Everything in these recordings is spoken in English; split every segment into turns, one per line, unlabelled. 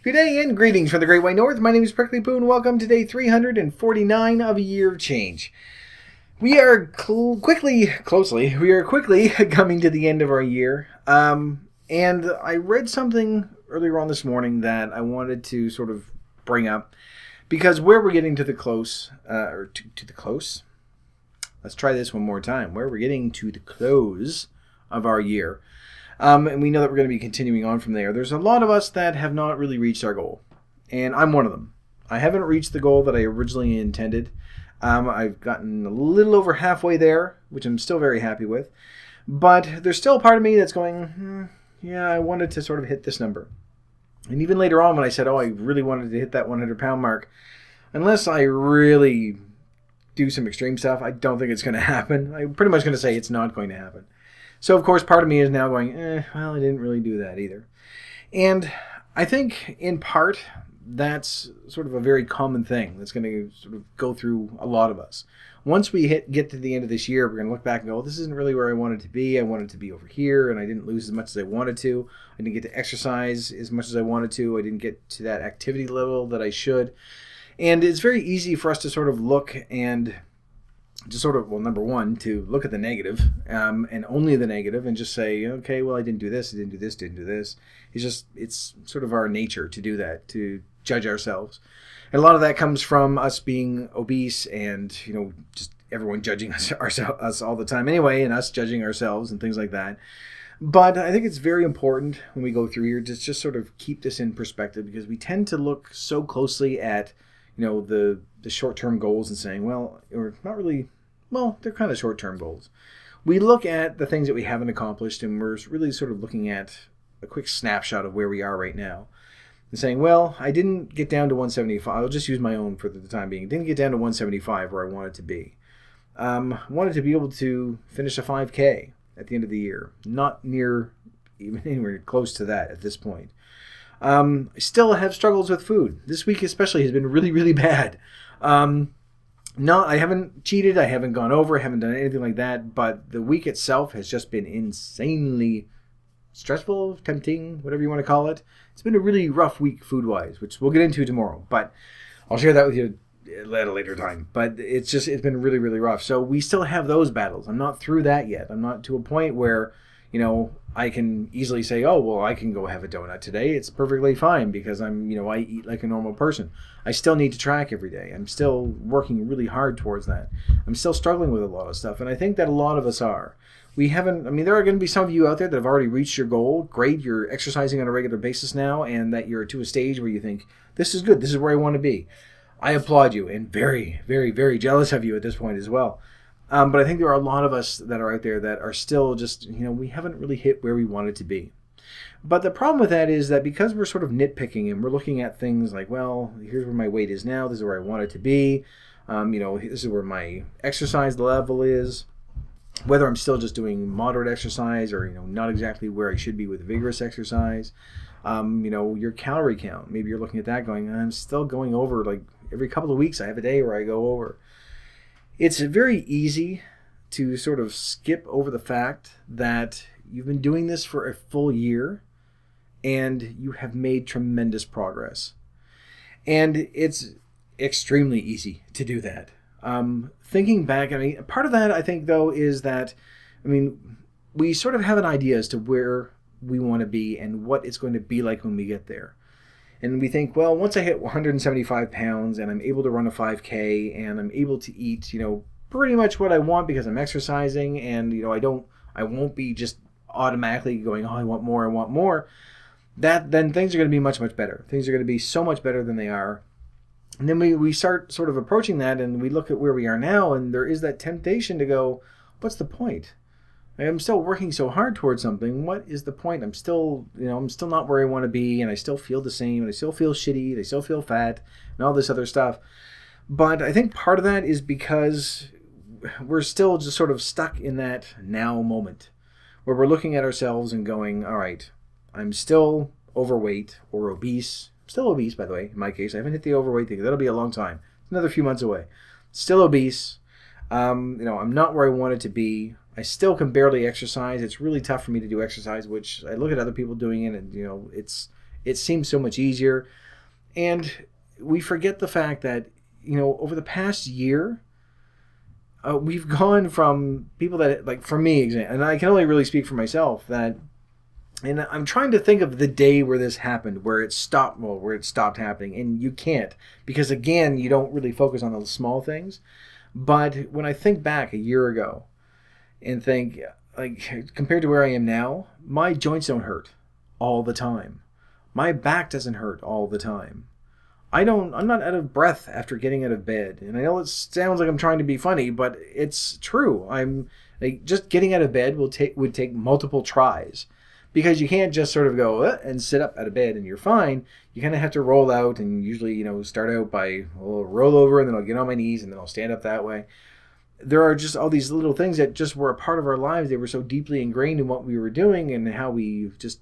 Good day and greetings from the Great White North. My name is Prickly Poo and welcome to day 349 of a year of change. We are quickly coming to the end of our year. And I read something earlier on this morning that I wanted to sort of bring up because where we're getting to the close, to the close. Let's try this one more time. Where we're getting to the close of our year. And we know that we're going to be continuing on from there. There's a lot of us that have not really reached our goal. And I'm one of them. I haven't reached the goal that I originally intended. I've gotten a little over halfway there, which I'm still very happy with. But there's still a part of me that's going, yeah, I wanted to sort of hit this number. And even later on when I said, I really wanted to hit that 100-pound mark, unless I really do some extreme stuff, I don't think it's going to happen. I'm pretty much going to say it's not going to happen. So, of course, part of me is now going, well, I didn't really do that either. And I think, in part, that's sort of a very common thing that's going to sort of go through a lot of us. Once we get to the end of this year, we're going to look back and go, this isn't really where I wanted to be. I wanted to be over here, and I didn't lose as much as I wanted to. I didn't get to exercise as much as I wanted to. I didn't get to that activity level that I should. And it's very easy for us to sort of look and just sort of, well, number one, to look at the negative and only the negative and just say, okay, well, I didn't do this, I didn't do this, didn't do this. It's sort of our nature to do that, to judge ourselves. And a lot of that comes from us being obese and, just everyone judging us all the time anyway, and us judging ourselves and things like that. But I think it's very important when we go through here to just sort of keep this in perspective because we tend to look so closely at the short-term goals and saying, well, or not really, well, they're kind of short-term goals. We look at the things that we haven't accomplished and we're really sort of looking at a quick snapshot of where we are right now and saying, well, I didn't get down to 175. I'll just use my own for the time being. Didn't get down to 175 where I wanted to be. Wanted to be able to finish a 5K at the end of the year. Not near even anywhere close to that at this point. I still have struggles with food. This week especially has been really, really bad. I haven't cheated. I haven't gone over. I haven't done anything like that. But the week itself has just been insanely stressful, tempting, whatever you want to call it. It's been a really rough week food-wise, which we'll get into tomorrow. But I'll share that with you at a later time. But it's been really, really rough. So we still have those battles. I'm not through that yet. I'm not to a point where, I can easily say, oh, well, I can go have a donut today. It's perfectly fine because I eat like a normal person. I still need to track every day. I'm still working really hard towards that. I'm still struggling with a lot of stuff. And I think that a lot of us are. There are going to be some of you out there that have already reached your goal. Great, you're exercising on a regular basis now and that you're to a stage where you think, this is good. This is where I want to be. I applaud you and very, very, very jealous of you at this point as well. But I think there are a lot of us that are out there that are still just, we haven't really hit where we wanted to be. But the problem with that is that because we're sort of nitpicking and we're looking at things like, well, here's where my weight is now. This is where I want it to be. This is where my exercise level is. Whether I'm still just doing moderate exercise or, not exactly where I should be with vigorous exercise. Your calorie count. Maybe you're looking at that going, I'm still going over like every couple of weeks. I have a day where I go over. It's very easy to sort of skip over the fact that you've been doing this for a full year and you have made tremendous progress. And it's extremely easy to do that. Thinking back, part of that I think though is that, we sort of have an idea as to where we want to be and what it's going to be like when we get there. And we think, well, once I hit 175 pounds and I'm able to run a 5K and I'm able to eat, pretty much what I want because I'm exercising and, I won't be just automatically going, oh, I want more. Then things are going to be much, much better. Things are going to be so much better than they are. And then we start sort of approaching that and we look at where we are now and there is that temptation to go, what's the point? I'm still working so hard towards something. What is the point? I'm still not where I want to be, and I still feel the same, and I still feel shitty, and I still feel fat, and all this other stuff. But I think part of that is because we're still just sort of stuck in that now moment, where we're looking at ourselves and going, all right, I'm still overweight or obese. I'm still obese, by the way, in my case. I haven't hit the overweight thing. That'll be a long time. It's another few months away. Still obese. I'm not where I wanted to be. I still can barely exercise. It's really tough for me to do exercise, which I look at other people doing it, and it's It seems so much easier. And we forget the fact that, over the past year, we've gone from people that, like for me, and I can only really speak for myself, and I'm trying to think of the day where this happened, where it stopped happening, and you can't, because again, you don't really focus on the small things. But when I think back a year ago and think, like, compared to where I am now, my joints don't hurt all the time. My back doesn't hurt all the time. I'm not out of breath after getting out of bed. And I know it sounds like I'm trying to be funny, but it's true. I'm like, just getting out of bed would take multiple tries, because you can't just sort of go and sit up out of bed and you're fine. You kind of have to roll out, and usually, start out by roll over, and then I'll get on my knees, and then I'll stand up that way. There are just all these little things that just were a part of our lives. They were so deeply ingrained in what we were doing and how we just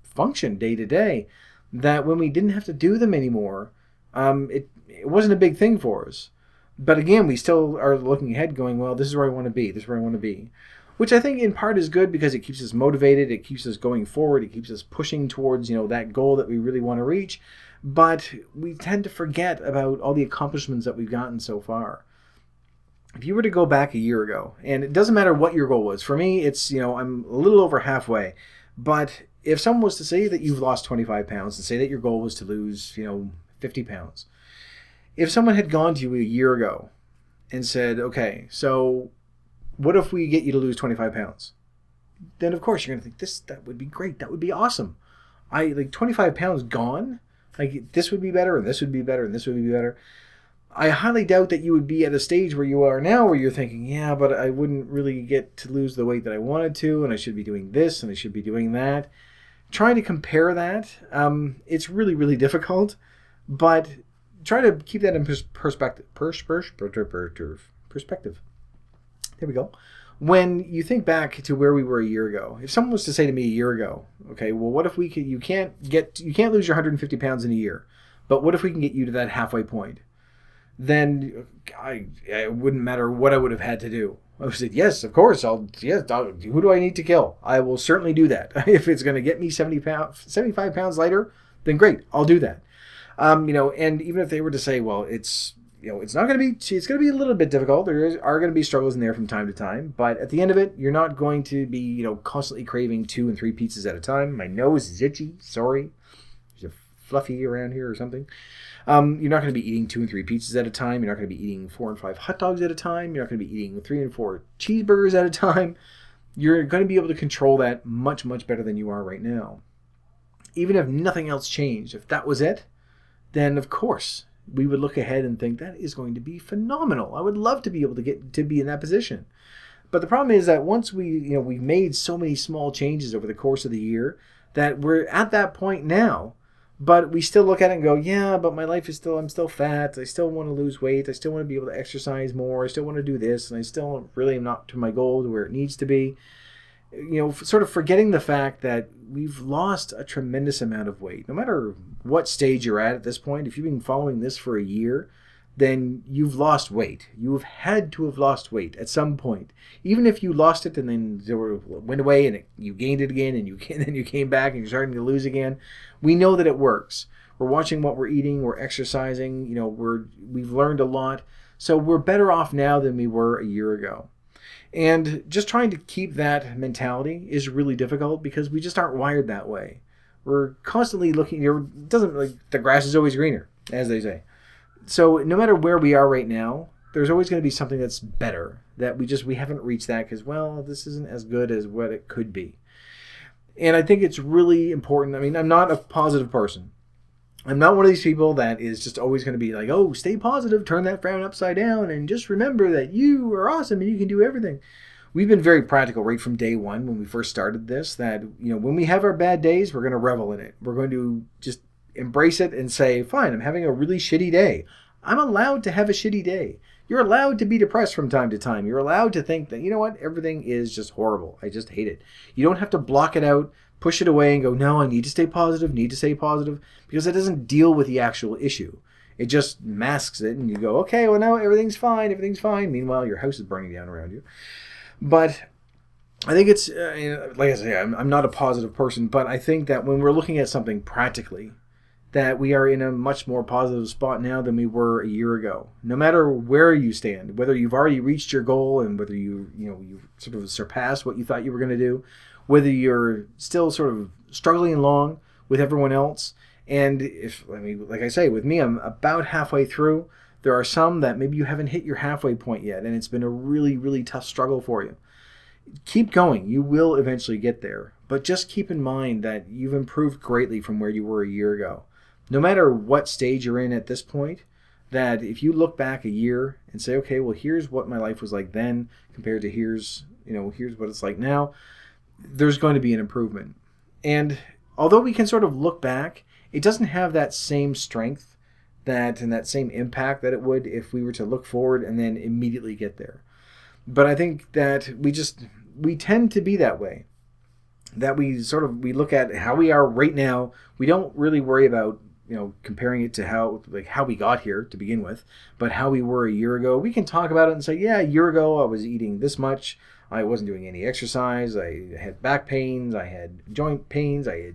functioned day to day, that when we didn't have to do them anymore, it wasn't a big thing for us. But again, we still are looking ahead going, well, this is where I want to be. This is where I want to be. Which I think in part is good, because it keeps us motivated. It keeps us going forward. It keeps us pushing towards, that goal that we really want to reach. But we tend to forget about all the accomplishments that we've gotten so far. If you were to go back a year ago, and it doesn't matter what your goal was. For me, it's, I'm a little over halfway. But if someone was to say that you've lost 25 pounds and say that your goal was to lose, 50 pounds. If someone had gone to you a year ago and said, okay, so what if we get you to lose 25 pounds? Then of course you're going to think that would be great. That would be awesome. 25 pounds gone. Like, this would be better, and this would be better, and this would be better. I highly doubt that you would be at a stage where you are now, where you're thinking, yeah, but I wouldn't really get to lose the weight that I wanted to, and I should be doing this, and I should be doing that. Trying to compare that, it's really, really difficult. But try to keep that in perspective. Perspective. There we go. When you think back to where we were a year ago, if someone was to say to me a year ago, okay, well, what if you can't lose your 150 pounds in a year, but what if we can get you to that halfway point? Then it wouldn't matter what I would have had to do. I would say, yes, of course. Who do I need to kill? I will certainly do that. If it's going to get me 75 pounds lighter, then great, I'll do that. And even if they were to say, well, it's not going to be, it's going to be a little bit difficult. There are going to be struggles in there from time to time, but at the end of it, you're not going to be, constantly craving 2 and 3 pizzas at a time. My nose is itchy. Sorry. There's a fluffy around here or something. You're not going to be eating 2 and 3 pizzas at a time. You're not going to be eating 4 and 5 hot dogs at a time. You're not going to be eating 3 and 4 cheeseburgers at a time. You're going to be able to control that much, much better than you are right now. Even if nothing else changed, if that was it, then of course we would look ahead and think that is going to be phenomenal. I would love to be able to get to be in that position. But the problem is that once we've made so many small changes over the course of the year, that we're at that point now, but we still look at it and go, yeah, but my life is I'm still fat. I still want to lose weight. I still want to be able to exercise more. I still want to do this. And I still really am not to my goal, to where it needs to be. Sort of forgetting the fact that we've lost a tremendous amount of weight. No matter what stage you're at this point, if you've been following this for a year, then you've lost weight. You've had to have lost weight at some point. Even if you lost it and then went away and you gained it again, and then you came back and you're starting to lose again, we know that it works. We're watching what we're eating. We're exercising. We've learned a lot. So we're better off now than we were a year ago. And just trying to keep that mentality is really difficult, because we just aren't wired that way. We're constantly looking, the grass is always greener, as they say. So no matter where we are right now, there's always going to be something that's better, that we haven't reached that because, well, this isn't as good as what it could be. And I think it's really important. I mean, I'm not a positive person. I'm not one of these people that is just always going to be like, oh, stay positive, turn that frown upside down, and just remember that you are awesome and you can do everything. We've been very practical right from day one when we first started this, that, when we have our bad days, we're going to revel in it. We're going to just embrace it and say, fine, I'm having a really shitty day. I'm allowed to have a shitty day. You're allowed to be depressed from time to time. You're allowed to think that, everything is just horrible. I just hate it. You don't have to block it out, push it away and go, no, I need to stay positive, because it doesn't deal with the actual issue. It just masks it, and you go, okay, well, now everything's fine. Meanwhile, your house is burning down around you. But I think it's, like I say, I'm not a positive person, but I think that when we're looking at something practically, that we are in a much more positive spot now than we were a year ago. No matter where you stand, whether you've already reached your goal and whether you sort of surpassed what you thought you were going to do, whether you're still sort of struggling along with everyone else. And like I say, with me, I'm about halfway through. There are some that maybe you haven't hit your halfway point yet, and it's been a really, really tough struggle for you. Keep going. You will eventually get there. But just keep in mind that you've improved greatly from where you were a year ago. No matter what stage you're in at this point, that if you look back a year and say, okay, well, here's what my life was like then compared to here's what it's like now, there's going to be an improvement. And although we can sort of look back, it doesn't have that same strength and that same impact that it would if we were to look forward and then immediately get there. But I think that we tend to be that way. That we look at how we are right now. We don't really worry about comparing it to how we got here to begin with, but how we were a year ago. We can talk about it and say, yeah, a year ago I was eating this much. I wasn't doing any exercise. I had back pains. I had joint pains. I had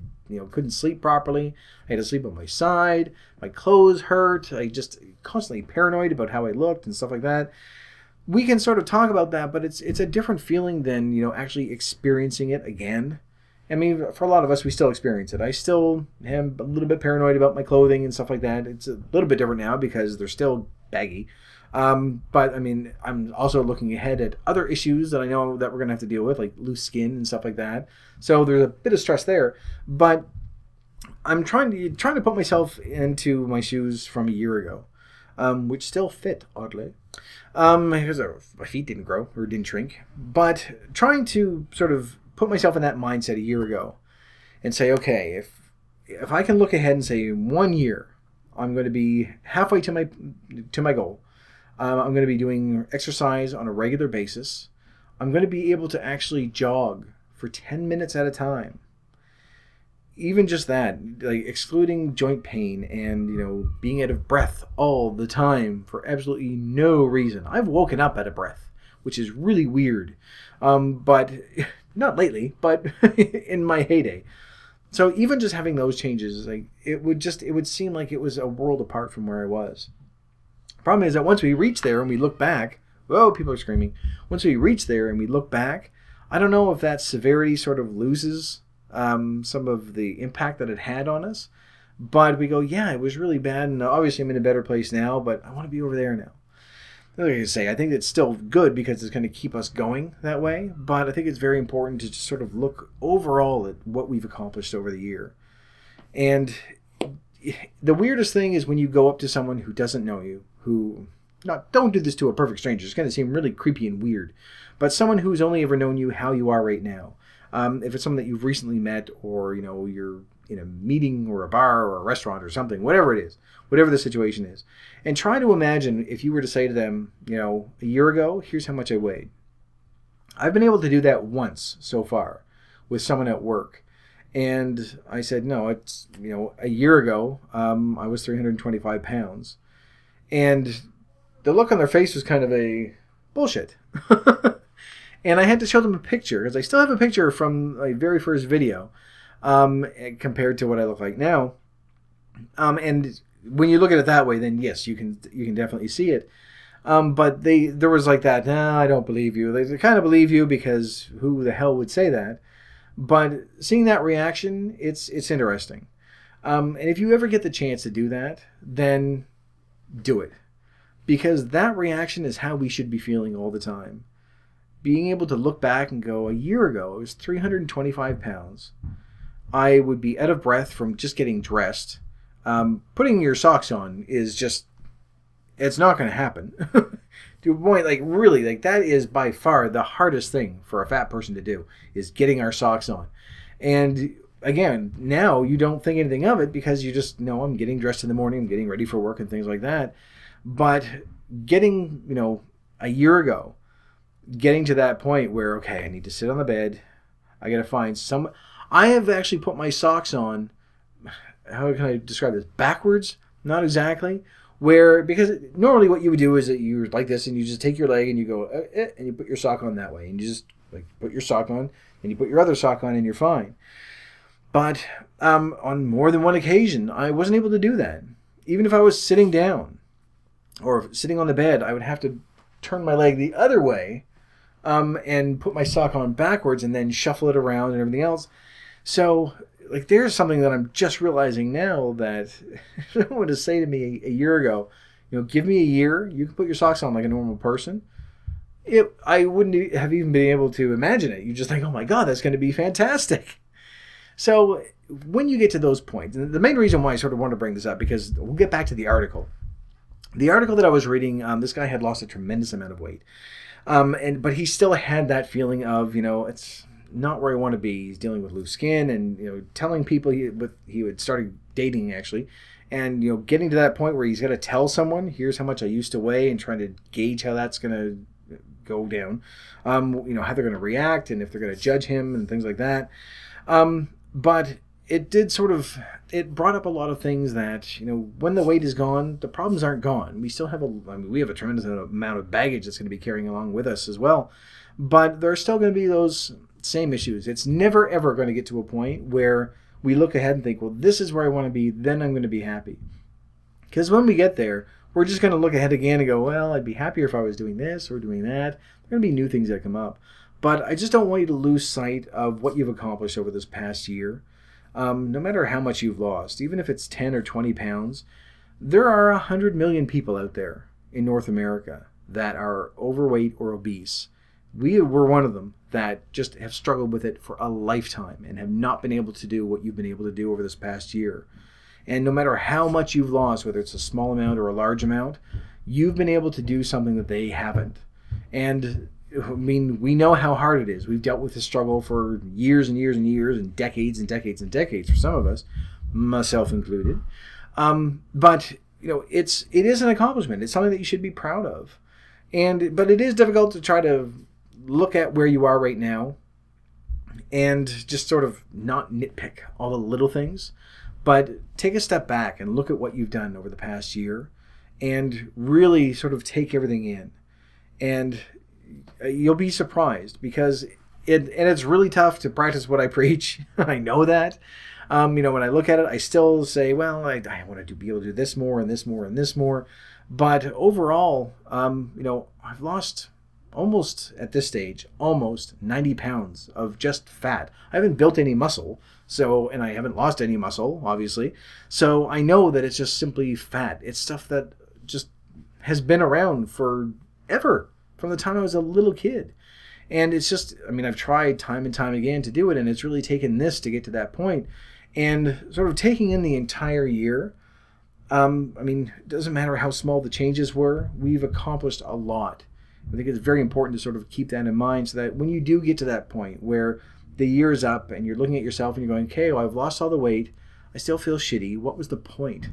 couldn't sleep properly. I had to sleep on my side. My clothes hurt. I just constantly paranoid about how I looked and stuff like that. We can sort of talk about that, but it's a different feeling than actually experiencing it again. I mean, for a lot of us, we still experience it. I still am a little bit paranoid about my clothing and stuff like that. It's a little bit different now because they're still baggy. But I mean, I'm also looking ahead at other issues that I know that we're going to have to deal with, like loose skin and stuff like that. So there's a bit of stress there. But I'm trying to put myself into my shoes from a year ago, which still fit, oddly. Because my feet didn't grow or didn't shrink. But trying to sort of put myself in that mindset a year ago and say, okay, if I can look ahead and say 1 year, I'm going to be halfway to my goal. I'm going to be doing exercise on a regular basis. I'm going to be able to actually jog for 10 minutes at a time. Even just that, like excluding joint pain and being out of breath all the time for absolutely no reason. I've woken up out of breath, which is really weird. But not lately, but in my heyday. So even just having those changes, like it would seem like it was a world apart from where I was. Problem is that once we reach there and we look back, whoa, people are screaming. Once we reach there and we look back, I don't know if that severity sort of loses some of the impact that it had on us. But we go, yeah, it was really bad, and obviously I'm in a better place now, but I want to be over there now. Like I say, I think it's still good because it's going to keep us going that way, but I think it's very important to just sort of look overall at what we've accomplished over the year. And the weirdest thing is when you go up to someone who doesn't know you, don't do this to a perfect stranger. It's going to seem really creepy and weird, but someone who's only ever known you how you are right now. If it's someone that you've recently met, or you're in a meeting or a bar or a restaurant or something, whatever it is, whatever the situation is, and try to imagine if you were to say to them, a year ago, here's how much I weighed. I've been able to do that once so far with someone at work. And I said, no, it's, a year ago, I was 325 pounds. And the look on their face was kind of a bullshit. And I had to show them a picture, because I still have a picture from my very first video compared to what I look like now. And when you look at it that way, then yes, you can definitely see it. But there was like that, nah, I don't believe you. They kind of believe you because who the hell would say that? But seeing that reaction, it's interesting. And if you ever get the chance to do that, then do it. Because that reaction is how we should be feeling all the time. Being able to look back and go, a year ago, I was 325 pounds. I would be out of breath from just getting dressed. Putting your socks on is just, it's not going to happen. To a point, really, that is by far the hardest thing for a fat person to do, is getting our socks on. And again, now you don't think anything of it because you just know I'm getting dressed in the morning, I'm getting ready for work and things like that. But getting, a year ago, getting to that point where, okay, I need to sit on the bed. I got to find some. I have actually put my socks on, how can I describe this? Backwards? Not exactly. Because normally what you would do is that you're like this and you just take your leg and you go, and you put your sock on that way and you just Like, put your sock on, and you put your other sock on, and you're fine. But on more than one occasion, I wasn't able to do that. Even if I was sitting down or sitting on the bed, I would have to turn my leg the other way and put my sock on backwards and then shuffle it around and everything else. So, like, there's something that I'm just realizing now that someone to say to me a year ago, give me a year, you can put your socks on like a normal person. I wouldn't have even been able to imagine it. You just think, oh my God, that's going to be fantastic. So when you get to those points, and the main reason why I sort of want to bring this up, because we'll get back to the article. The article that I was reading, this guy had lost a tremendous amount of weight. But he still had that feeling of, it's not where I want to be. He's dealing with loose skin and, telling people he had started dating actually. And, getting to that point where he's got to tell someone, here's how much I used to weigh, and trying to gauge how that's going to go down. How they're going to react and if they're going to judge him and things like that. But it brought up a lot of things that, when the weight is gone, the problems aren't gone. We still have we have a tremendous amount of baggage that's going to be carrying along with us as well. But there are still going to be those same issues. It's never, ever going to get to a point where we look ahead and think, well, this is where I want to be, then I'm going to be happy. Because when we get there, we're just going to look ahead again and go, well, I'd be happier if I was doing this or doing that. There are going to be new things that come up. But I just don't want you to lose sight of what you've accomplished over this past year. No matter how much you've lost, even if it's 10 or 20 pounds, there are 100 million people out there in North America that are overweight or obese. We were one of them that just have struggled with it for a lifetime and have not been able to do what you've been able to do over this past year. And no matter how much you've lost, whether it's a small amount or a large amount, you've been able to do something that they haven't. And we know how hard it is. We've dealt with this struggle for years and years and years and decades and decades and decades for some of us, myself included. But it is an accomplishment. It's something that you should be proud of. But it is difficult to try to look at where you are right now and just sort of not nitpick all the little things, but take a step back and look at what you've done over the past year and really sort of take everything in. And you'll be surprised because it's really tough to practice what I preach. I know that. When I look at it, I still say, well, I want to be able to do this more and this more and this more. But overall, I've lost at this stage, almost 90 pounds of just fat. I haven't built any muscle, and I haven't lost any muscle, obviously. So I know that it's just simply fat. It's stuff that just has been around forever. From the time I was a little kid. And it's just, I've tried time and time again to do it, and it's really taken this to get to that point. And sort of taking in the entire year, it doesn't matter how small the changes were, we've accomplished a lot. I think it's very important to sort of keep that in mind so that when you do get to that point where the year is up and you're looking at yourself and you're going, okay, well, I've lost all the weight, I still feel shitty, what was the point?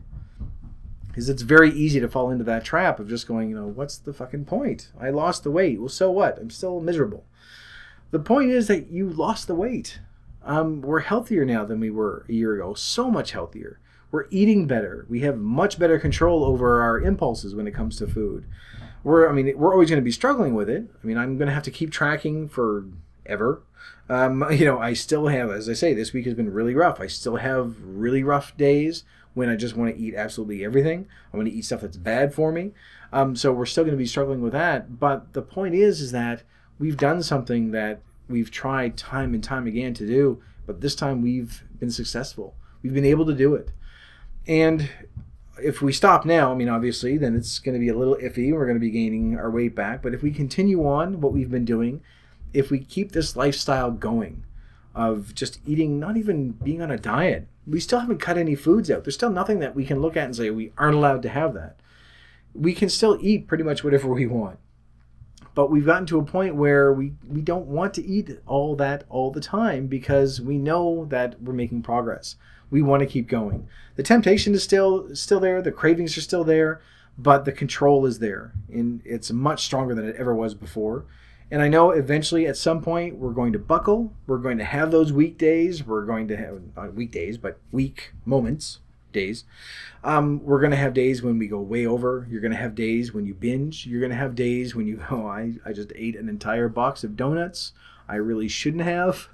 Because it's very easy to fall into that trap of just going, what's the fucking point? I lost the weight. Well, so what? I'm still miserable. The point is that you lost the weight. We're healthier now than we were a year ago. So much healthier. We're eating better. We have much better control over our impulses when it comes to food. We're always going to be struggling with it. I'm going to have to keep tracking forever. I still have, as I say, this week has been really rough. I still have really rough days when I just want to eat absolutely everything. I want to eat stuff that's bad for me. So we're still going to be struggling with that. But the point is that we've done something that we've tried time and time again to do, but this time we've been successful. We've been able to do it. And if we stop now, obviously, then it's going to be a little iffy. We're going to be gaining our weight back. But if we continue on what we've been doing, if we keep this lifestyle going of just eating, not even being on a diet, we still haven't cut any foods out. There's still nothing that we can look at and say we aren't allowed to have that. We can still eat pretty much whatever we want. But we've gotten to a point where we don't want to eat all that all the time because we know that we're making progress. We want to keep going. The temptation is still there. The cravings are still there. But the control is there. And it's much stronger than it ever was before. And I know eventually at some point we're going to buckle. We're going to have those weekdays. We're going to have, not weekdays, but week moments, days. We're going to have days when we go way over. You're going to have days when you binge. You're going to have days when you go, I just ate an entire box of donuts. I really shouldn't have,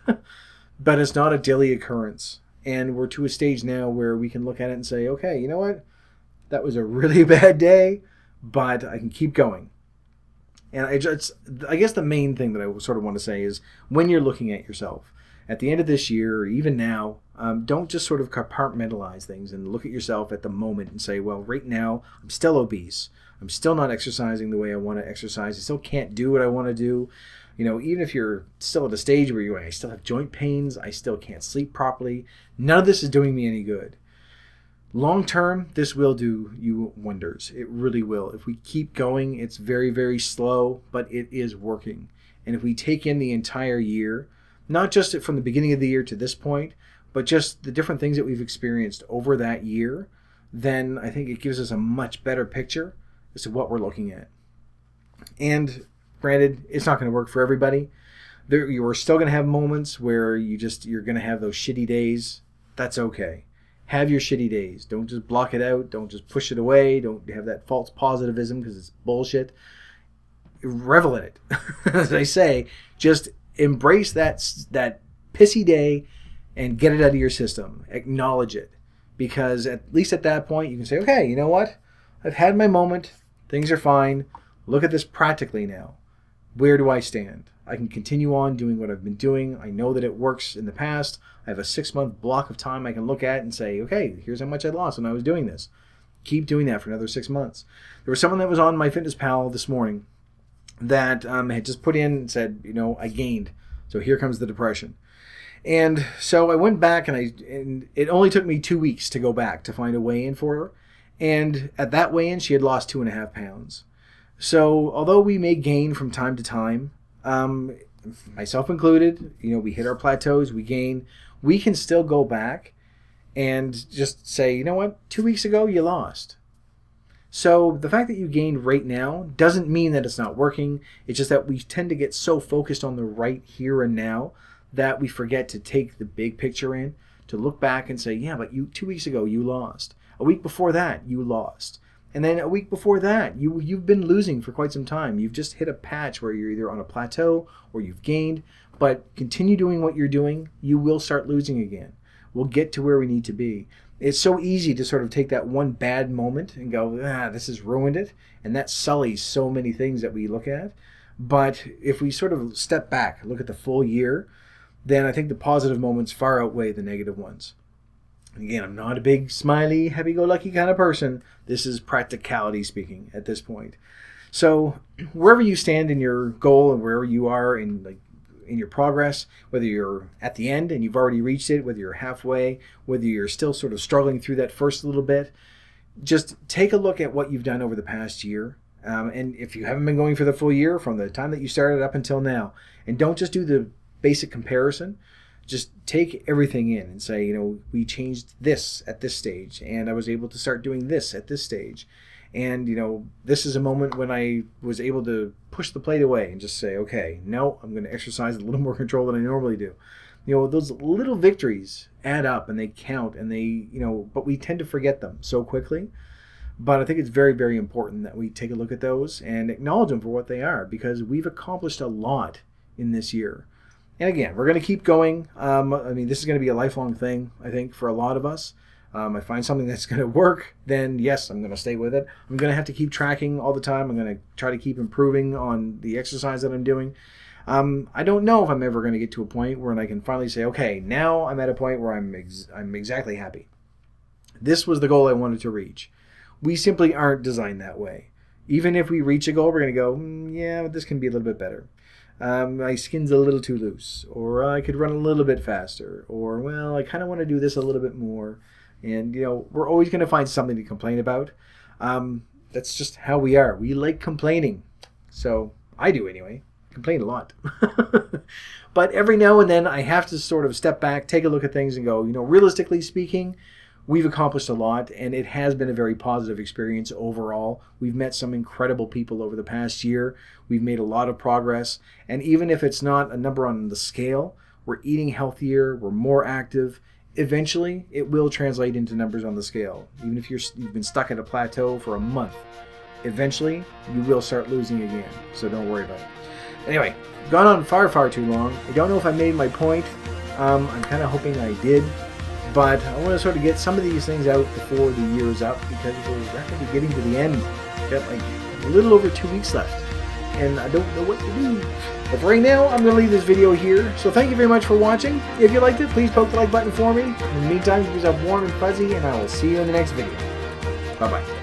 but it's not a daily occurrence. And we're to a stage now where we can look at it and say, okay, you know what? That was a really bad day, but I can keep going. And I guess the main thing that I sort of want to say is when you're looking at yourself at the end of this year, or even now, don't just sort of compartmentalize things and look at yourself at the moment and say, well, right now I'm still obese. I'm still not exercising the way I want to exercise. I still can't do what I want to do. Even if you're still at a stage where I still have joint pains, I still can't sleep properly. None of this is doing me any good. Long term, this will do you wonders. It really will. If we keep going, it's very, very slow, but it is working. And if we take in the entire year, not just from the beginning of the year to this point, but just the different things that we've experienced over that year, then I think it gives us a much better picture as to what we're looking at. And granted, it's not going to work for everybody. You're still going to have moments where you're going to have those shitty days. That's okay. Have your shitty days. Don't just block it out. Don't just push it away. Don't have that false positivism because it's bullshit. Revel in it. As I say, just embrace that pissy day and get it out of your system. Acknowledge it. Because at least at that point, you can say, okay, you know what? I've had my moment. Things are fine. Look at this practically now. Where do I stand? I can continue on doing what I've been doing. I know that it works in the past. I have a 6-month block of time I can look at and say, okay, here's how much I lost when I was doing this. Keep doing that for another 6 months. There was someone that was on MyFitnessPal this morning that had just put in and said, I gained. So here comes the depression. And so I went back and it only took me 2 weeks to go back to find a weigh-in for her. And at that weigh-in, she had lost 2.5 pounds. So although we may gain from time to time, myself included, we hit our plateaus, we gain, we can still go back and just say, you know what, 2 weeks ago you lost. So the fact that you gained right now doesn't mean that it's not working. It's just that we tend to get so focused on the right here and now that we forget to take the big picture in, to look back and say, yeah, but 2 weeks ago you lost. A week before that you lost. And then a week before that, you've been losing for quite some time. You've just hit a patch where you're either on a plateau or you've gained. But continue doing what you're doing, you will start losing again. We'll get to where we need to be. It's so easy to sort of take that one bad moment and go, this has ruined it. And that sullies so many things that we look at. But if we sort of step back, look at the full year, then I think the positive moments far outweigh the negative ones. Again, I'm not a big, smiley, happy-go-lucky kind of person. This is practicality speaking at this point. So wherever you stand in your goal and wherever you are in your progress, whether you're at the end and you've already reached it, whether you're halfway, whether you're still sort of struggling through that first little bit, just take a look at what you've done over the past year. And if you haven't been going for the full year, from the time that you started up until now, and don't just do the basic comparison. Just take everything in and say, we changed this at this stage, and I was able to start doing this at this stage. And, this is a moment when I was able to push the plate away and just say, okay, no, I'm going to exercise a little more control than I normally do. Those little victories add up and they count, and they, but we tend to forget them so quickly. But I think it's very, very important that we take a look at those and acknowledge them for what they are, because we've accomplished a lot in this year. And again, we're going to keep going. This is going to be a lifelong thing, I think, for a lot of us. I find something that's going to work, then yes, I'm going to stay with it. I'm going to have to keep tracking all the time. I'm going to try to keep improving on the exercise that I'm doing. I don't know if I'm ever going to get to a point where I can finally say, okay, now I'm at a point where I'm exactly happy. This was the goal I wanted to reach. We simply aren't designed that way. Even if we reach a goal, we're going to go, yeah, this can be a little bit better. My skin's a little too loose, or I could run a little bit faster, or, well, I kind of want to do this a little bit more. And, we're always going to find something to complain about. That's just how we are. We like complaining. So I do anyway. Complain a lot. But every now and then I have to sort of step back, take a look at things and go, realistically speaking, we've accomplished a lot, and it has been a very positive experience overall. We've met some incredible people over the past year. We've made a lot of progress. And even if it's not a number on the scale, we're eating healthier, we're more active. Eventually, it will translate into numbers on the scale. Even if you've been stuck at a plateau for a month, eventually you will start losing again. So don't worry about it. Anyway, gone on far too long. I don't know if I made my point. I'm kind of hoping I did. But I want to sort of get some of these things out before the year is up, because we're rapidly getting to the end. Got like a little over 2 weeks left, and I don't know what to do. But for right now, I'm going to leave this video here. So thank you very much for watching. If you liked it, please poke the like button for me. In the meantime, keep yourself warm and fuzzy, and I will see you in the next video. Bye-bye.